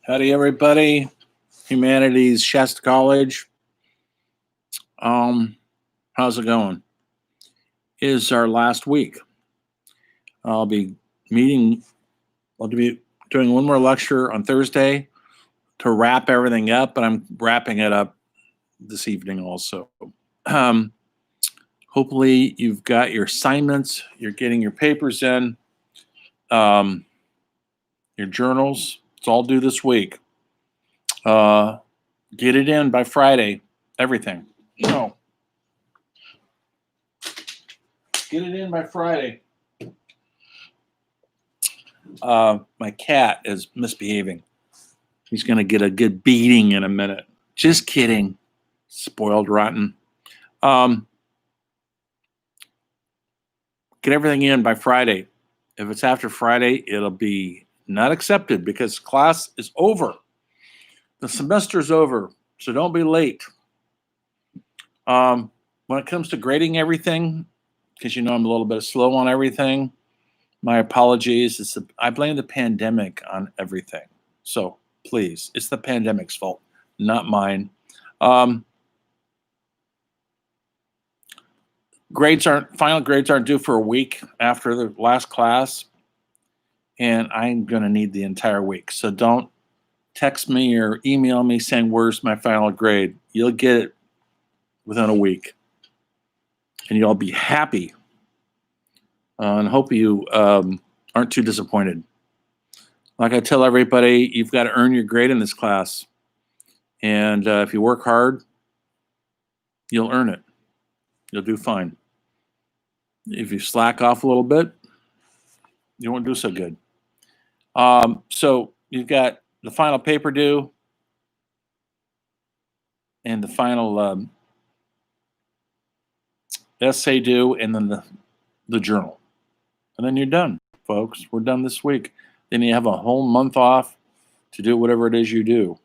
Howdy, everybody. Humanities Shasta College. How's it going? It is our last week. I'll be doing one more lecture on Thursday to wrap everything up, but I'm wrapping it up this evening also. Hopefully you've got your assignments, you're getting your papers in, your journals. It's all due this week. Get it in by Friday, everything. No. Get it in by Friday. My cat is misbehaving. He's going to get a good beating in a minute. Just kidding. Spoiled rotten. Get everything in by Friday. If it's after Friday, it'll be not accepted because class is over. The semester is over, so don't be late. When it comes to grading everything, because I'm a little bit slow on everything, my apologies. I blame the pandemic on everything. So please, it's the pandemic's fault, not mine. Final grades aren't due for a week after the last class, and I'm going to need the entire week. So don't text me or email me saying, where's my final grade? You'll get it within a week, and you'll be happy. And hope you aren't too disappointed. Like I tell everybody, you've got to earn your grade in this class. And if you work hard, you'll earn it. You'll do fine. If you slack off a little bit, you won't do so good. So you've got the final paper due and the final essay due, and then the journal. And then you're done, folks. We're done this week. Then you have a whole month off to do whatever it is you do.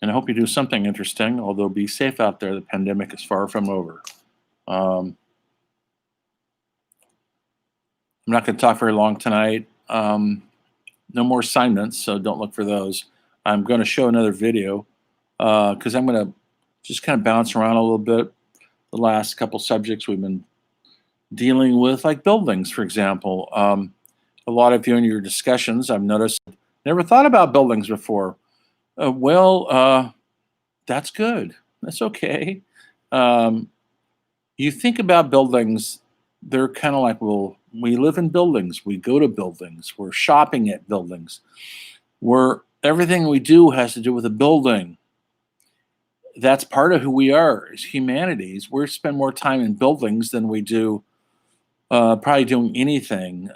And I hope you do something interesting, although be safe out there. The pandemic is far from over. I'm not going to talk very long tonight. No more assignments, so don't look for those. I'm going to show another video because I'm going to just kind of bounce around a little bit. The last couple subjects we've been dealing with, like buildings, for example. A lot of you in your discussions, I've noticed, never thought about buildings before. That's good. That's okay. You think about buildings, they're kind of like, well, we live in buildings. We go to buildings. We're shopping at buildings. Everything we do has to do with a building. That's part of who we are as humanities. We spend more time in buildings than we do probably doing anything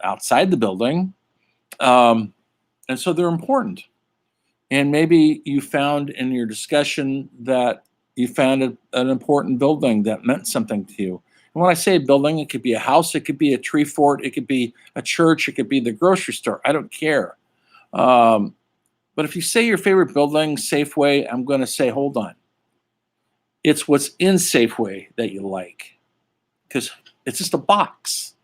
outside the building. And so they're important. And maybe you found in your discussion that you found an important building that meant something to you. And when I say building, it could be a house, it could be a tree fort, it could be a church, it could be the grocery store. I don't care. But if you say your favorite building, Safeway, I'm going to say, hold on. It's what's in Safeway that you like, because it's just a box.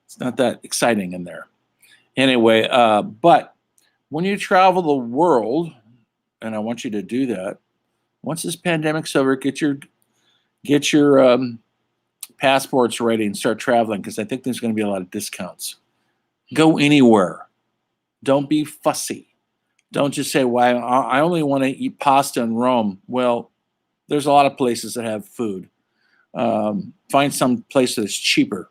It's not that exciting in there. Anyway, but when you travel the world, and I want you to do that, once this pandemic's over, get your passports ready and start traveling, because I think there's going to be a lot of discounts. Go anywhere. Don't be fussy. Don't just say, well, I only want to eat pasta in Rome. Well, there's a lot of places that have food. Find some place that's cheaper.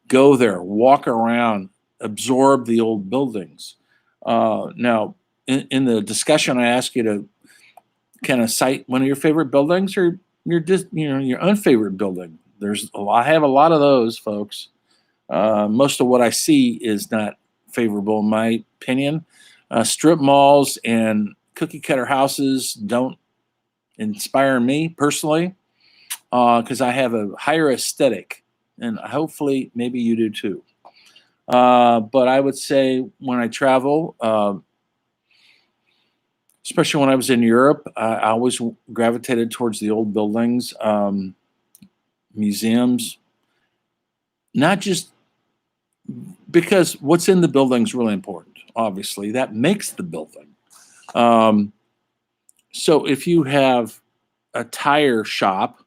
Go there, walk around, absorb the old buildings. Now, in the discussion, I ask you to kind of cite one of your favorite buildings or your unfavorite building. I have a lot of those, folks. Most of what I see is not favorable, in my opinion. Strip malls and cookie cutter houses don't inspire me personally, because I have a higher aesthetic, and hopefully maybe you do too. But I would say when I travel, especially when I was in Europe, I always gravitated towards the old buildings, museums, not just because what's in the building is really important. Obviously, that makes the building. Um, so if you have a tire shop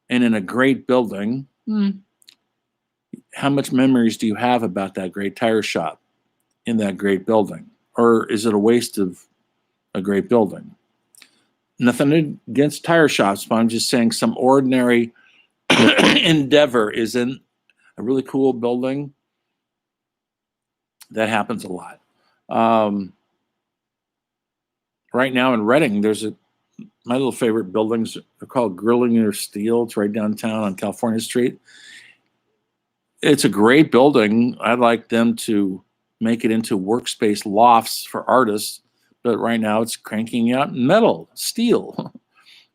and in a great building, how much memories do you have about that great tire shop in that great building? Or is it a waste of a great building? Nothing against tire shops, but I'm just saying some ordinary endeavor is in a really cool building. That happens a lot. Right now in Reading, my little favorite buildings are called Grillinger Steel. It's right downtown on California Street. It's a great building. I'd like them to make it into workspace lofts for artists, but right now it's cranking out metal, steel.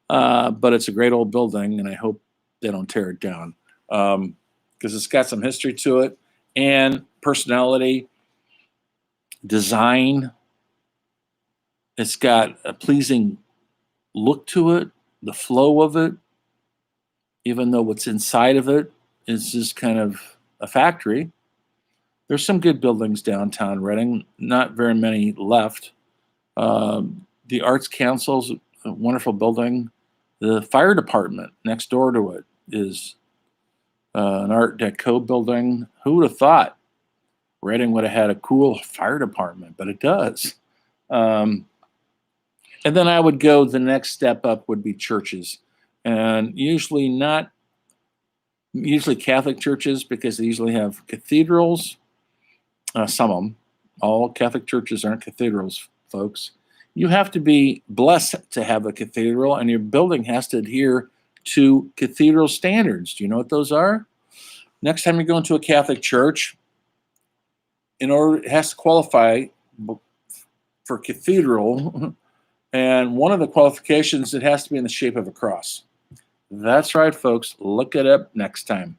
But it's a great old building, and I hope they don't tear it down because it's got some history to it and personality, design. It's got a pleasing look to it, the flow of it, even though what's inside of it is just kind of a factory. There's some good buildings downtown Reading, not very many left. The Arts Council's a wonderful building. The fire department next door to it is an Art Deco building. Who would have thought Reading would have had a cool fire department, but it does. And then I would go, the next step up would be churches. And usually Catholic churches, because they usually have cathedrals. Some of them. All Catholic churches aren't cathedrals, folks. You have to be blessed to have a cathedral, and your building has to adhere to cathedral standards. Do you know what those are? Next time you go into a Catholic church, it has to qualify for cathedral, and one of the qualifications, it has to be in the shape of a cross. That's right, folks. Look it up next time.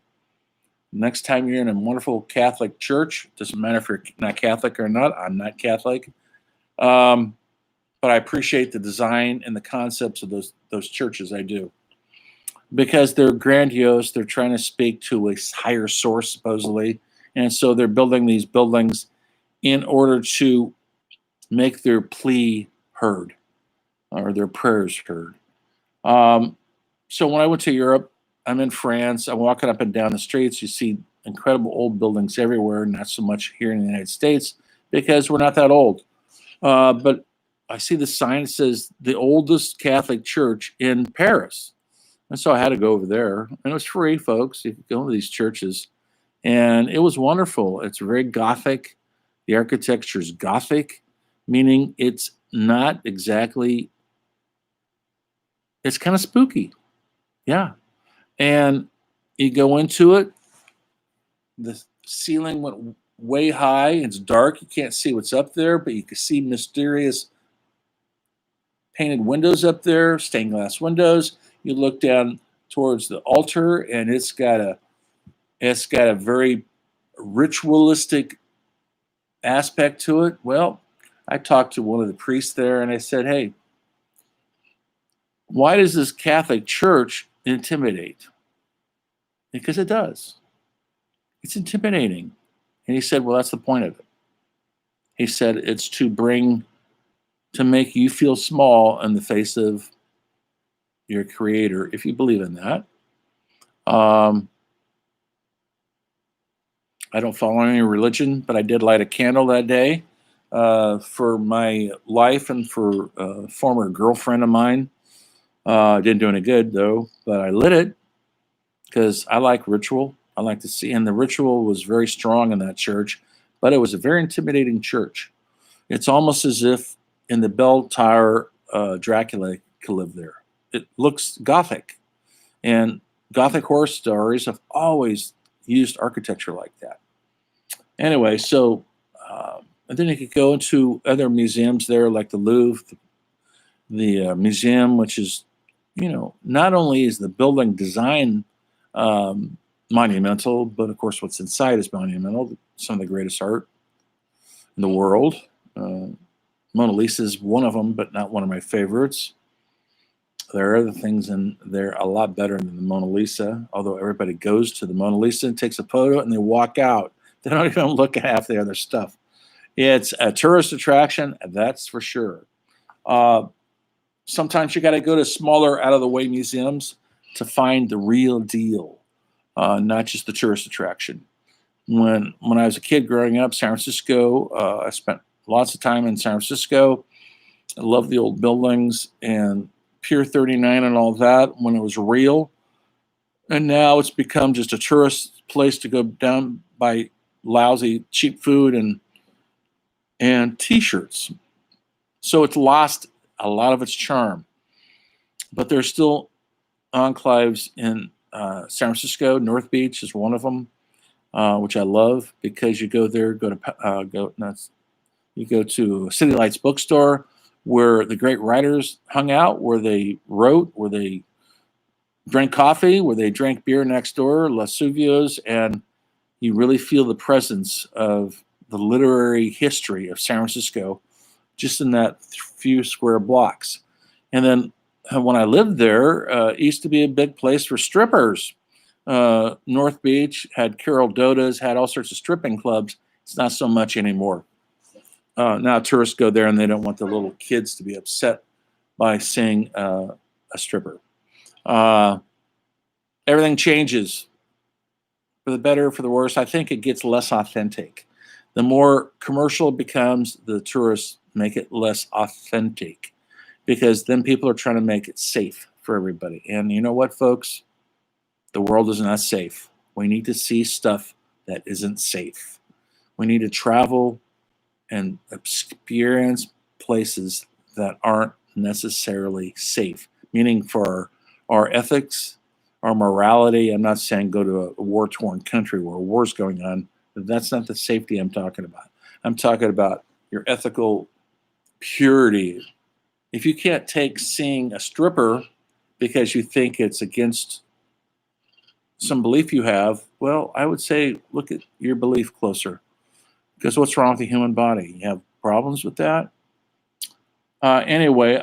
Next time you're in a wonderful Catholic church, doesn't matter if you're not Catholic or not. I'm not Catholic. But I appreciate the design and the concepts of those churches. I do. Because they're grandiose. They're trying to speak to a higher source, supposedly. And so they're building these buildings in order to make their plea heard or their prayers heard. So when I went to Europe, I'm in France. I'm walking up and down the streets. You see incredible old buildings everywhere, not so much here in the United States because we're not that old. But I see the sign that says the oldest Catholic church in Paris. And so I had to go over there. And it was free, folks. You could go to these churches. And it was wonderful. It's very Gothic. The architecture is Gothic, meaning it's not exactly, it's kind of spooky. Yeah. And you go into it, the ceiling went way high. It's dark. You can't see what's up there, but you can see mysterious painted windows up there, stained glass windows. You look down towards the altar, and it's got a very ritualistic aspect to it. Well, I talked to one of the priests there, and I said, "Hey, why does this Catholic Church intimidate?" Because it does. It's intimidating. And he said, "Well, that's the point of it." He said, "It's to make you feel small in the face of your creator, if you believe in that." I don't follow any religion, but I did light a candle that day for my life and for a former girlfriend of mine. Didn't do any good, though, but I lit it because I like ritual. I like to see, and the ritual was very strong in that church, but it was a very intimidating church. It's almost as if in the bell tower, Dracula could live there. It looks Gothic, and Gothic horror stories have always used architecture like that. Anyway, so and then you could go into other museums there, like the Louvre, the museum, which is, not only is the building design monumental, but of course what's inside is monumental. Some of the greatest art in the world. Mona Lisa is one of them, but not one of my favorites. There are other things in there a lot better than the Mona Lisa, although everybody goes to the Mona Lisa and takes a photo and they walk out They don't even look at half the other stuff. It's a tourist attraction, that's for sure. Uh, Sometimes you got to go to smaller, out of the way museums to find the real deal, not just the tourist attraction. When I was a kid growing up, San Francisco, I spent lots of time in San Francisco. I love the old buildings and Pier 39 and all that when it was real. And now it's become just a tourist place to go down, buy lousy, cheap food and T-shirts. So it's lost a lot of its charm. But there's still enclaves in San Francisco. North Beach is one of them, which I love because you go there, you go to City Lights bookstore where the great writers hung out, where they wrote, where they drank coffee, where they drank beer next door, Los Suvios, and you really feel the presence of the literary history of San Francisco just in that few square blocks. And then when I lived there, it used to be a big place for strippers. North Beach had Carol Doda's, had all sorts of stripping clubs. It's not so much anymore. Now tourists go there and they don't want the little kids to be upset by seeing a stripper. Everything changes for the better, for the worse. I think it gets less authentic. The more commercial it becomes, the tourists make it less authentic because then people are trying to make it safe for everybody. And you know what, folks? The world is not safe. We need to see stuff that isn't safe. We need to travel and experience places that aren't necessarily safe, meaning for our ethics, our morality. I'm not saying go to a war-torn country where a war's going on. That's not the safety I'm talking about. I'm talking about your ethical purity. If you can't take seeing a stripper because you think it's against some belief you have, well, I would say look at your belief closer. Because what's wrong with the human body? You have problems with that? Anyway,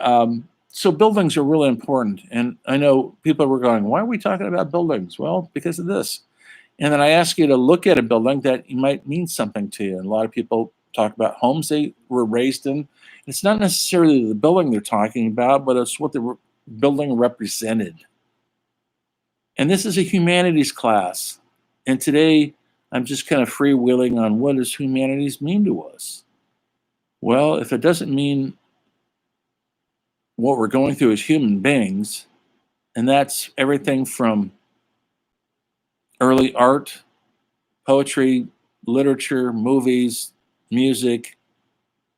so buildings are really important. And I know people were going, why are we talking about buildings? Well, because of this. And then I ask you to look at a building that might mean something to you. And a lot of people talk about homes they were raised in. It's not necessarily the building they're talking about, but it's what the building represented. And this is a humanities class. And today, I'm just kind of freewheeling on what does humanities mean to us? Well, if it doesn't mean what we're going through as human beings, and that's everything from early art, poetry, literature, movies, music,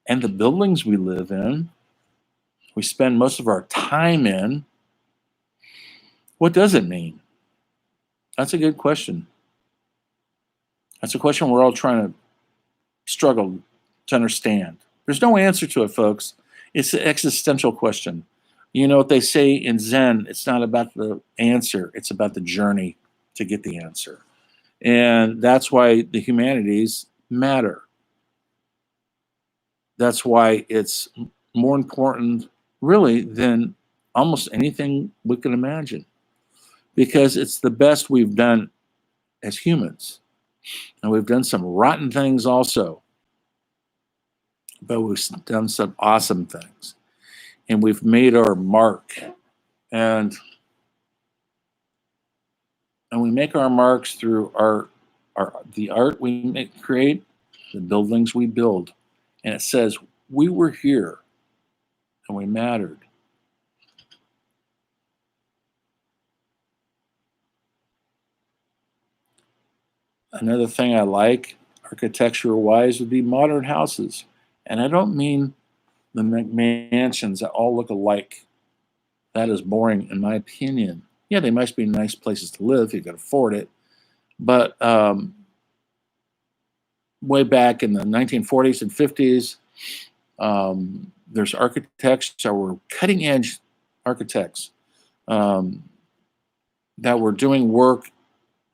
and the buildings we live in, we spend most of our time in, what does it mean? That's a good question. That's a question we're all trying to struggle to understand. There's no answer to it, folks. It's an existential question. You know what they say in Zen, it's not about the answer, it's about the journey to get the answer. And that's why the humanities matter. That's why it's more important, really, than almost anything we can imagine. Because it's the best we've done as humans. And we've done some rotten things also. But we've done some awesome things. And we've made our mark. And we make our marks through the art we create, the buildings we build. And it says, we were here and we mattered. Another thing I like, architecture-wise, would be modern houses. And I don't mean the mansions that all look alike. That is boring, in my opinion. Yeah, they must be nice places to live if you can afford it. But way back in the 1940s and 50s, there's architects that were cutting-edge architects that were doing work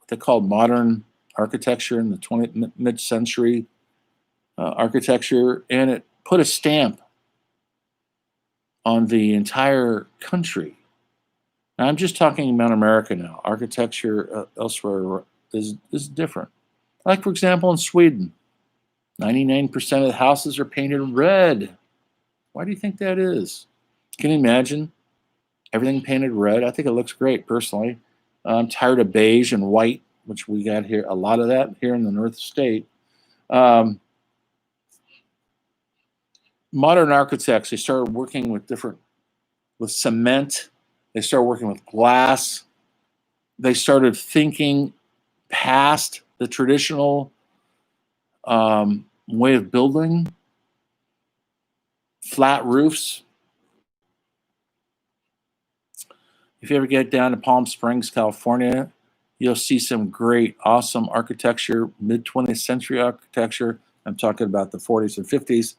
they called modern architecture in the mid-century architecture, and it put a stamp on the entire country. Now, I'm just talking about America now. Architecture elsewhere is different. Like, for example, in Sweden, 99% of the houses are painted red. Why do you think that is? Can you imagine everything painted red? I think it looks great, personally. I'm tired of beige and white, which we got here, a lot of that here in the North State. Modern architects, they started working with cement. They started working with glass. They started thinking past the traditional way of building. Flat roofs. If you ever get down to Palm Springs, California, you'll see some great, awesome architecture, mid-20th century architecture. I'm talking about the 40s and 50s,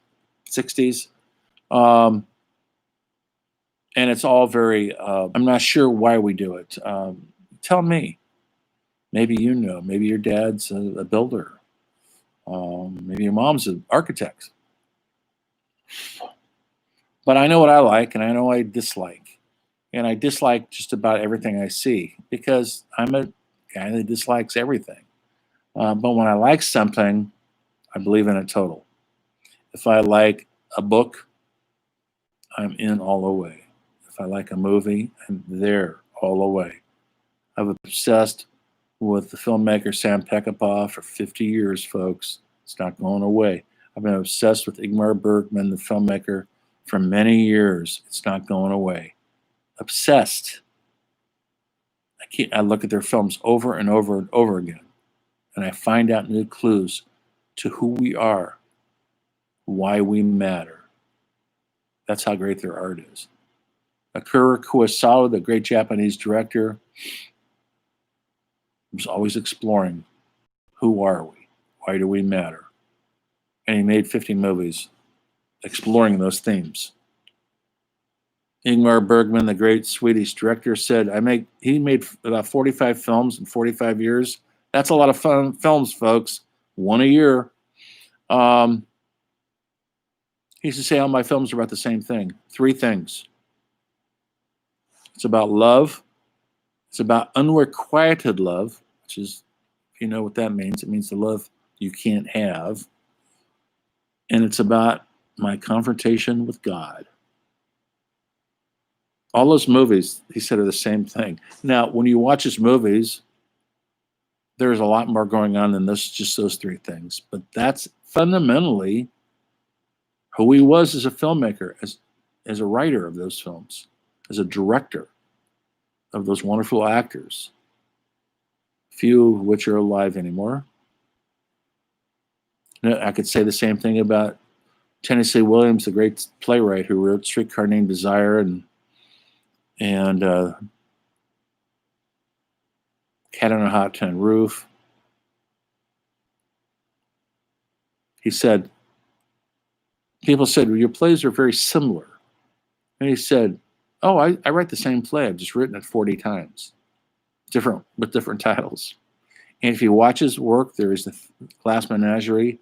60s. And it's all very, I'm not sure why we do it. Tell me. Maybe you know. Maybe your dad's a builder. Maybe your mom's an architect. But I know what I like and I know what I dislike. And I dislike just about everything I see because I'm a guy that dislikes everything. But when I like something, I believe in it total. If I like a book, I'm in all the way. If I like a movie, I'm there all the way. I've obsessed with the filmmaker Sam Peckinpah for 50 years, folks. It's not going away. I've been obsessed with Ingmar Bergman, the filmmaker, for many years. It's not going away. Obsessed. I look at their films over and over and over again, and I find out new clues to who we are, why we matter. That's how great their art is. Akira Kurosawa, the great Japanese director, was always exploring, who are we? Why do we matter? And he made 50 movies exploring those themes. Ingmar Bergman, the great Swedish director, said, he made about 45 films in 45 years. That's a lot of fun films, folks. One a year. He used to say all my films are about the same thing. 3 things. It's about love. It's about unrequited love, which is, if you know what that means, it means the love you can't have. And it's about my confrontation with God. All those movies, he said, are the same thing. Now, when you watch his movies, there's a lot more going on than just those 3 things. But that's fundamentally who he was as a filmmaker, as a writer of those films, as a director of those wonderful actors, few of which are alive anymore. I could say the same thing about Tennessee Williams, the great playwright who wrote Streetcar Named Desire and Cat on a Hot Tin Roof. He said, people said, well, your plays are very similar. And he said, oh, I write the same play. I've just written it 40 times, with different titles. And if you watch his work, there is the Glass Menagerie.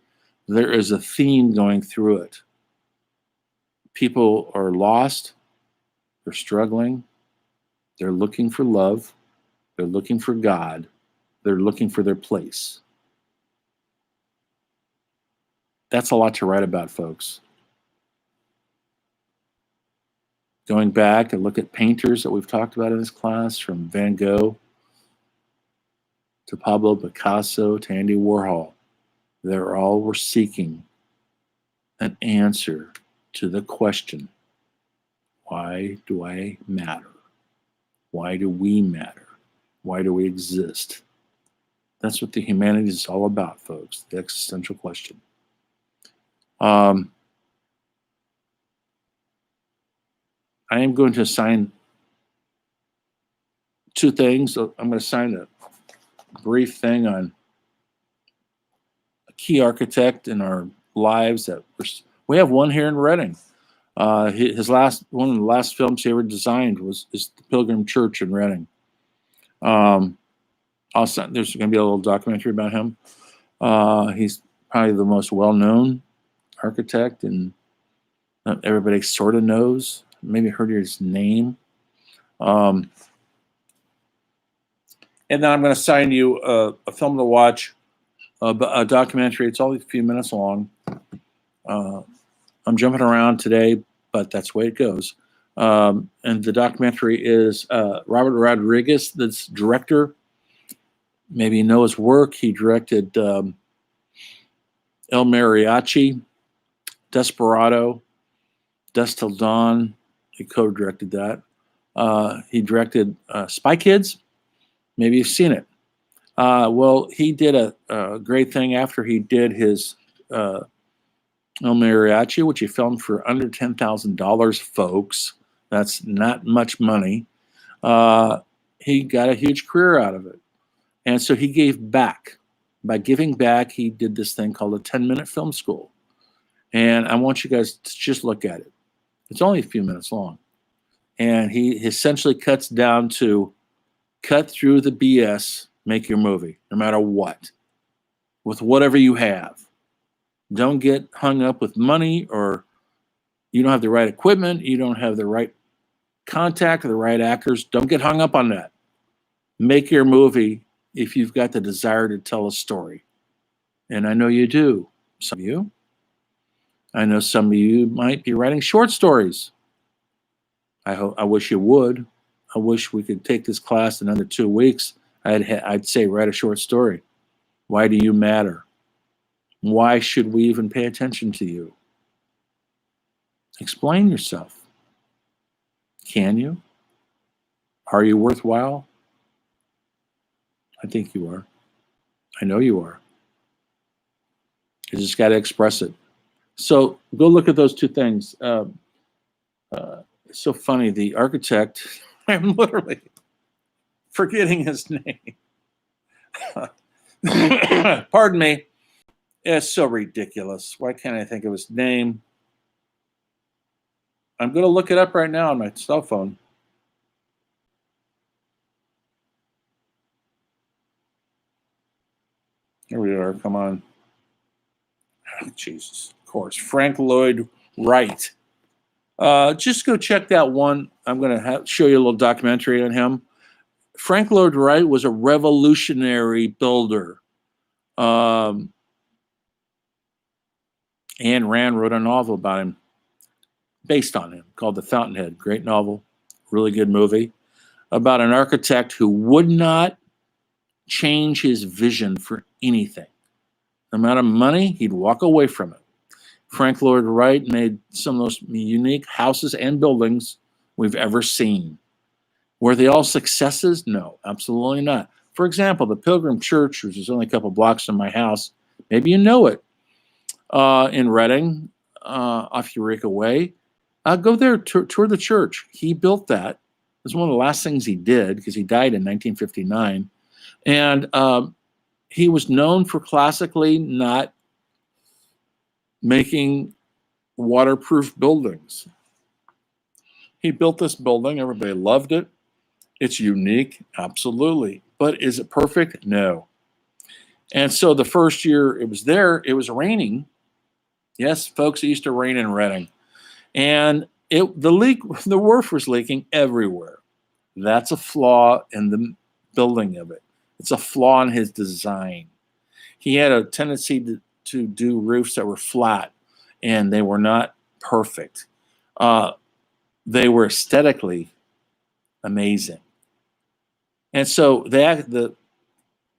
There is a theme going through it. People are lost. They're struggling. They're looking for love. They're looking for God. They're looking for their place. That's a lot to write about, folks. Going back and look at painters that we've talked about in this class, from Van Gogh to Pablo Picasso to Andy Warhol. They all were seeking an answer to the question, why do I matter? Why do we matter? Why do we exist? That's what the humanities is all about, folks, the existential question. I am going to assign 2 things. I'm going to assign a brief thing on a key architect in our lives. We have one here in Reading. One of the last films he ever designed is the Pilgrim Church in Reading. There's going to be a little documentary about him. He's probably the most well-known architect, and everybody sort of knows. Maybe heard his name. And then I'm going to assign you a film to watch a documentary. It's only a few minutes long. I'm jumping around today, but that's the way it goes. And the documentary is Robert Rodriguez, that's director. Maybe you know his work. He directed El Mariachi, Desperado, Dusk Till Dawn. He co-directed that. He directed Spy Kids. Maybe you've seen it. Well, he did a great thing after he did his El Mariachi, which he filmed for under $10,000, folks. That's not much money. He got a huge career out of it. And so he gave back. By giving back, he did this thing called a 10-minute film school. And I want you guys to just look at it. It's only a few minutes long. And he essentially cuts down to cut through the BS, make your movie, no matter what, with whatever you have. Don't get hung up with money, or you don't have the right equipment, you don't have the right contact or the right actors. Don't get hung up on that. Make your movie if you've got the desire to tell a story. And I know you do, some of you. I know some of you might be writing short stories. I wish you would. I wish we could take this class in under 2 weeks. I'd say write a short story. Why do you matter? Why should we even pay attention to you? Explain yourself. Can you? Are you worthwhile? I think you are. I know you are. You just got to express it. So go look at those two things. It's so funny. The architect, I'm literally forgetting his name. Pardon me. It's so ridiculous. Why can't I think of his name? I'm going to look it up right now on my cell phone. Here we are. Come on. Oh, Jesus. Of course. Frank Lloyd Wright. Just go check that one. I'm going to show you a little documentary on him. Frank Lloyd Wright was a revolutionary builder. Ayn Rand wrote a novel about him, based on him, called The Fountainhead. Great novel, really good movie, about an architect who would not change his vision for anything. No matter money, he'd walk away from it. Frank Lloyd Wright made some of the most unique houses and buildings we've ever seen. Were they all successes? No, absolutely not. For example, the Pilgrim Church, which is only a couple blocks from my house, maybe you know it, in Reading, off Eureka Way. Go there, tour the church. He built that. It was one of the last things he did because he died in 1959. And he was known for classically not making waterproof buildings. He built this building. Everybody loved it. It's unique, absolutely. But is it perfect? No. And so the first year it was there, it was raining. Yes, folks, it used to rain in Reading. And the roof was leaking everywhere. That's a flaw in the building of it. It's a flaw in his design. He had a tendency to do roofs that were flat, and they were not perfect. They were aesthetically amazing. And so the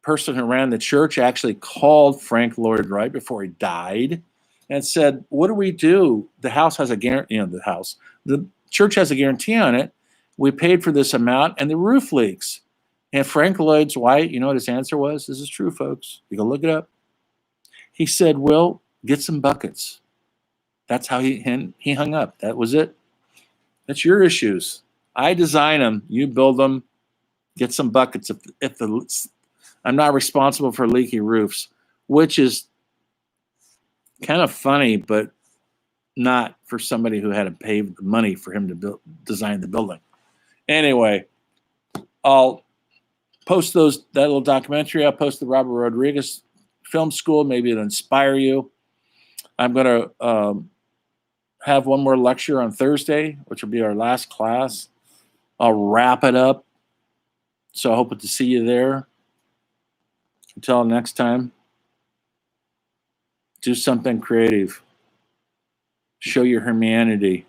person who ran the church actually called Frank Lloyd Wright before he died and said, what do we do? The house has a guarantee, the church has a guarantee on it. We paid for this amount and the roof leaks. And Frank Lloyd Wright, you know what his answer was? This is true, folks. You can look it up. He said, well, get some buckets. That's how he hung up. That was it. That's your issues. I design them. You build them. Get some buckets. I'm not responsible for leaky roofs, which is kind of funny, but not for somebody who had to pay the money for him to design the building. Anyway, I'll post that little documentary. I'll post the Robert Rodriguez Film School. Maybe it'll inspire you. I'm going to have one more lecture on Thursday, which will be our last class. I'll wrap it up. So I hope to see you there. Until next time, Do something creative. Show your humanity.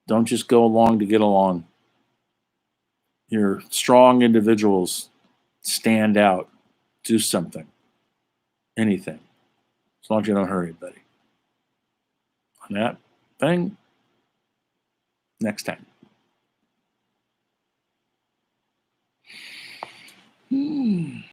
Don't just go along to get along. You're strong individuals. Stand out. Do something. Anything. As long as you don't hurt anybody. On that thing, next time.